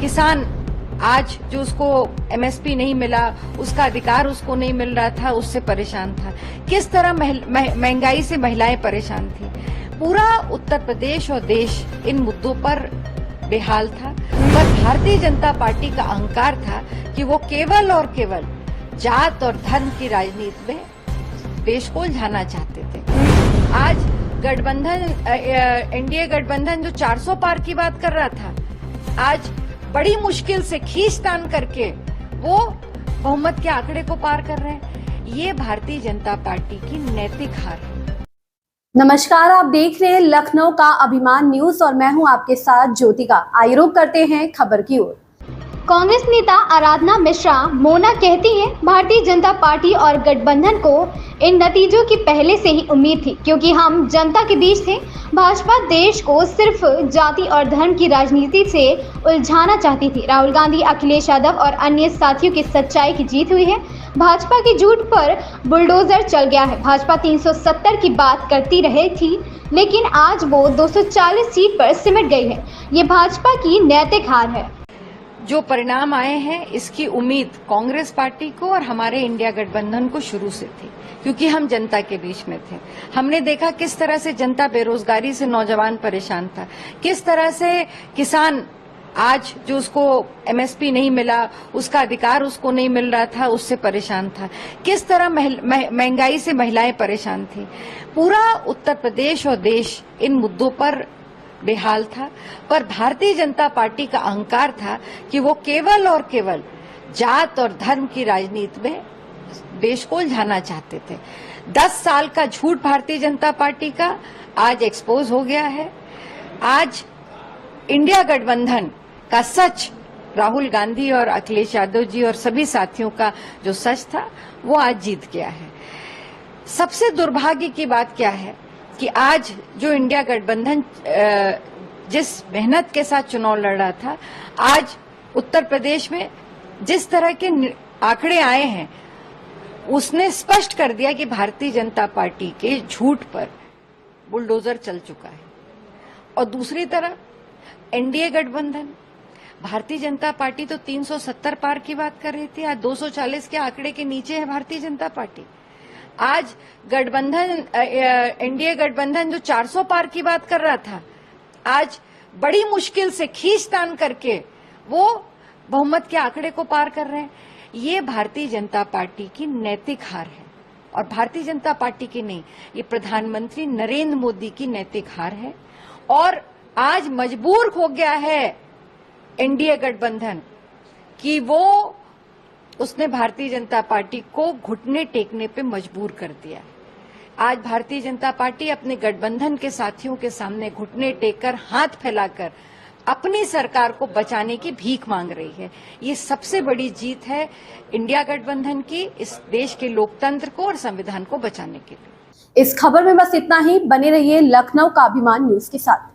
किसान आज जो उसको एमएसपी नहीं मिला, उसका अधिकार उसको नहीं मिल रहा था, उससे परेशान था। किस तरह महंगाई से महिलाएं परेशान थी। पूरा उत्तर प्रदेश और देश इन मुद्दों पर बेहाल था। पर भारतीय जनता पार्टी का अहंकार था कि वो केवल और केवल जात और धर्म की राजनीति में देश को उलझाना चाहते थे। आज गठबंधन, एनडीए गठबंधन जो 400 पार की बात कर रहा था, आज बड़ी मुश्किल से खींचतान करके वो बहुमत के आंकड़े को पार कर रहे हैं। ये भारतीय जनता पार्टी की नैतिक हार है। नमस्कार, आप देख रहे हैं लखनऊ का अभिमान न्यूज और मैं हूं आपके साथ ज्योतिका। आइए रुक करते हैं खबर की ओर। कांग्रेस नेता आराधना मिश्रा मोना कहती हैं, भारतीय जनता पार्टी और गठबंधन को इन नतीजों की पहले से ही उम्मीद थी, क्योंकि हम जनता के बीच थे। भाजपा देश को सिर्फ जाति और धर्म की राजनीति से उलझाना चाहती थी। राहुल गांधी, अखिलेश यादव और अन्य साथियों की सच्चाई की जीत हुई है। भाजपा की झूठ पर बुलडोजर चल गया है। भाजपा 370 की बात करती रही थी, लेकिन आज वो 240 सीट पर सिमट गई है। ये भाजपा की नैतिक हार है। जो परिणाम आए हैं, इसकी उम्मीद कांग्रेस पार्टी को और हमारे इंडिया गठबंधन को शुरू से थी, क्योंकि हम जनता के बीच में थे। हमने देखा किस तरह से जनता बेरोजगारी से, नौजवान परेशान था, किस तरह से किसान आज जो उसको एमएसपी नहीं मिला, उसका अधिकार उसको नहीं मिल रहा था, उससे परेशान था। किस तरह महंगाई से महिलाएं परेशान थी। पूरा उत्तर प्रदेश और देश इन मुद्दों पर बेहाल था। पर भारतीय जनता पार्टी का अहंकार था कि वो केवल और केवल जात और धर्म की राजनीति में देश को उलझाना चाहते थे। 10 साल का झूठ भारतीय जनता पार्टी का आज एक्सपोज हो गया है। आज इंडिया गठबंधन का सच, राहुल गांधी और अखिलेश यादव जी और सभी साथियों का जो सच था, वो आज जीत गया है। सबसे दुर्भाग्य की बात क्या है कि आज जो इंडिया गठबंधन जिस मेहनत के साथ चुनाव लड़ रहा था, आज उत्तर प्रदेश में जिस तरह के आंकड़े आए हैं, उसने स्पष्ट कर दिया कि भारतीय जनता पार्टी के झूठ पर बुलडोजर चल चुका है। और दूसरी तरफ एनडीए गठबंधन, भारतीय जनता पार्टी तो 370 पार की बात कर रही थी, आज 240 के आंकड़े के नीचे है भारतीय जनता पार्टी। आज गठबंधन, एनडीए गठबंधन जो 400 पार की बात कर रहा था, आज बड़ी मुश्किल से खींचतान करके वो बहुमत के आंकड़े को पार कर रहे हैं। ये भारतीय जनता पार्टी की नैतिक हार है, और भारतीय जनता पार्टी की नहीं, ये प्रधानमंत्री नरेंद्र मोदी की नैतिक हार है। और आज मजबूर हो गया है एनडीए गठबंधन कि वो उसने भारतीय जनता पार्टी को घुटने टेकने पे मजबूर कर दिया। आज भारतीय जनता पार्टी अपने गठबंधन के साथियों के सामने घुटने टेककर, हाथ फैलाकर अपनी सरकार को बचाने की भीख मांग रही है। ये सबसे बड़ी जीत है इंडिया गठबंधन की, इस देश के लोकतंत्र को और संविधान को बचाने के लिए। इस खबर में बस इतना ही। बने रहिए लखनऊ का अभिमान न्यूज के साथ।